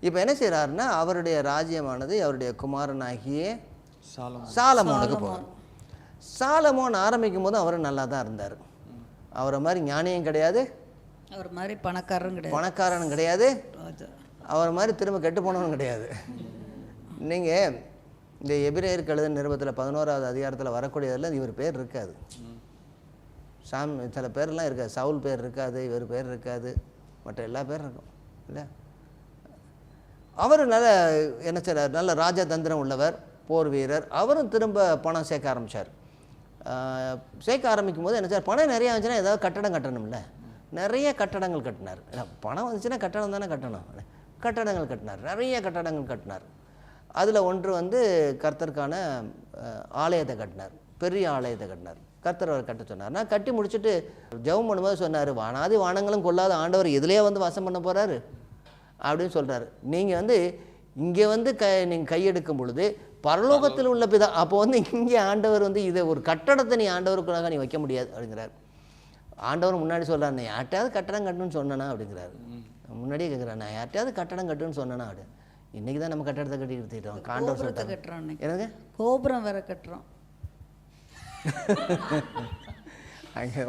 இப்போ என்ன செய்கிறாருன்னா அவருடைய ராஜ்யமானது அவருடைய குமாரனாகிய சாலமோனுக்கு போகிறார். சாலமோன் ஆரம்பிக்கும் போது அவர் நல்லா தான் இருந்தார். அவரை மாதிரி ஞானியும் கிடையாது, அவர் மாதிரி பணக்காரனும் கிடையாது, அவர் மாதிரி திரும்ப கெட்டு போனவனும் கிடையாது. நீங்கள் இந்த எபிரேயருக்கு எழுதின நிருபத்தில் 11வது அதிகாரத்தில் வரக்கூடியதில் இவர் பேர் இருக்காது. சில பேர்லாம் இருக்காது. சவுல் பேர் இருக்காது, இவர் பேர் இருக்காது, மற்ற எல்லா பேரும் இருக்கும் இல்லை. அவர் என்ன செய்கிறார், நல்ல ராஜதந்திரம் உள்ளவர், போர் வீரர். அவரும் திரும்ப பணம் சேர்க்க ஆரம்பித்தார். சேர்க்க ஆரம்பிக்கும் போது என்ன சார், பணம் நிறையா வந்துச்சுன்னா ஏதாவது கட்டடம் கட்டணும்ல, நிறைய கட்டடங்கள் கட்டினார். பணம் வந்துச்சுன்னா கட்டடம் தானே கட்டணும். கட்டடங்கள் கட்டினார், நிறைய கட்டடங்கள் கட்டினார். அதில் ஒன்று கர்த்தருக்கான ஆலயத்தை கட்டினார், பெரிய ஆலயத்தை கட்டினார். கர்த்தர் அவர் கட்ட சொன்னார். நான் கட்டி முடிச்சுட்டு ஜெபம் பண்ணும்போது சொன்னார், வானாதி வானங்களும் கொள்ளாத ஆண்டவர் எதுலேயே வாசம் பண்ண போகிறாரு அப்படின்னு சொல்கிறார். நீங்கள் இங்கே நீங்கள் கையெடுக்கும் பொழுது பரலோகத்தில் உள்ள பிதா, அப்போ இங்கே ஆண்டவர் இதை ஒரு கட்டடத்தை நீ ஆண்டவருக்காக நீ வைக்க முடியாது அப்படிங்கிறார். ஆண்டவர் முன்னாடி சொல்கிறார், நான் யார்ட்டையாவது கட்டடம் கட்டணும்னு சொன்னேனா அப்படிங்கிறாரு. முன்னாடியே கேட்குறேன், நான் யார்ட்டையாவது கட்டடம் கட்டுன்னு சொன்னேனா அப்படி. இன்றைக்கி தான் நம்ம கட்டடத்தை கட்டி எடுத்துக்கிட்டோம். ஆண்டவர் சொல்லிட்டாங்க எனக்கு கோபுரம் வேற கட்டுறோம்.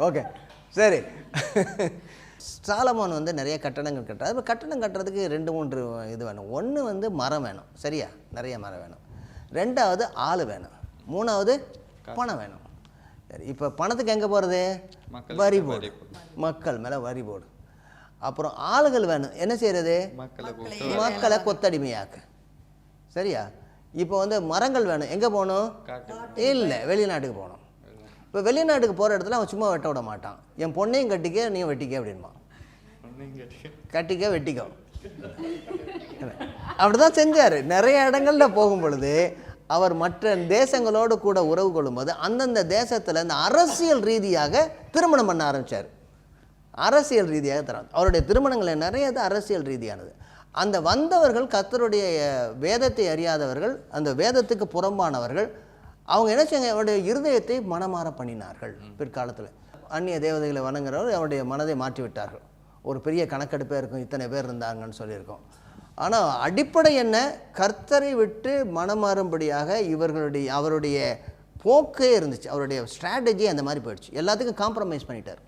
ஓகே சரி. சாலமோன் நிறைய கட்டடங்கள் கட்டுறாரு. இப்போ கட்டடம் கட்டுறதுக்கு 2-3 இது வேணும். ஒன்று மரம் வேணும், சரியா, நிறைய மரம் வேணும். 2வது ஆள் வேணும். 3வது பணம் வேணும். சரி, இப்போ பணத்துக்கு எங்கே போகிறது? வரி போர்டு, மக்கள் மேலே வரி போர்டு. அப்புறம் ஆளுகள் வேணும். என்ன செய்கிறது? மக்களை கொத்தடிமையாக்க. சரியா? இப்போ மரங்கள் வேணும். எங்கே போகணும்? இல்லை, வெளிநாட்டுக்கு போகணும். இப்போ வெளிநாட்டுக்கு போகிற இடத்துல அவன் சும்மா வெட்ட விட மாட்டான். என் பொண்ணையும் கட்டிக்க, நீயும் வெட்டிக்க அப்படின்மா. கட்டிக்க வெட்டிக்கோ அப்படி தான் செஞ்சார். நிறைய இடங்களில் போகும் பொழுது அவர் மற்ற தேசங்களோடு கூட உறவு கொள்ளும்போது அந்தந்த தேசத்தில் இந்த அரசியல் ரீதியாக திருமணம் பண்ண ஆரம்பித்தார். அரசியல் ரீதியாக தராது. அவருடைய திருமணங்கள் நிறைய அரசியல் ரீதியானது. அந்த வந்தவர்கள் கர்த்தருடைய வேதத்தை அறியாதவர்கள், அந்த வேதத்துக்கு புறம்பானவர்கள். அவங்க என்ன செய்ய, அவருடைய இருதயத்தை மனமாற பண்ணினார்கள். பிற்காலத்தில் அந்நிய தேவதைகளை வணங்குறவர் அவருடைய மனதை மாற்றி விட்டார்கள். ஒரு பெரிய கணக்கெடுப்பே இருக்கும், இத்தனை பேர் இருந்தாங்கன்னு சொல்லியிருக்கோம். ஆனால் அடிப்படை என்ன, கர்த்தரை விட்டு மனமாறும்படியாக அவருடைய போக்கே இருந்துச்சு. அவருடைய ஸ்ட்ராட்டஜி அந்த மாதிரி போயிடுச்சு. எல்லாத்துக்கும் காம்ப்ரமைஸ் பண்ணிட்டார்.